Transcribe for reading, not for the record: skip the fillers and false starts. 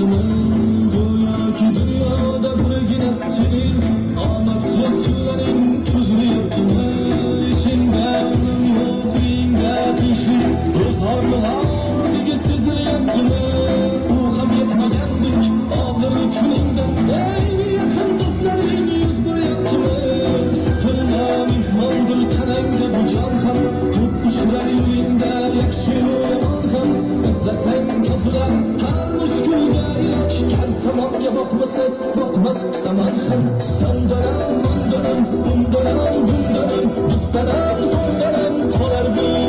yattım Go'yo ki dünyada birgina senin Amaksız tülenin tuzunu yattım İçinde ölüm yok ringde düşüp Özarlı haligi sizni yattım Ruham yetmegendik ağır günümden Ey yakın dostlarım yüz bir yattım Sırna mihmandır tenengde bu cankan Tutmuşlar yolunda yakşı yaman kan İzlesen kapılar her müşkülde ilaç Ker samanca bakmaz saman kan Sen dönem, ben dönem, bum dönem, bum dönem Biz dönem, son dönem, kolar bu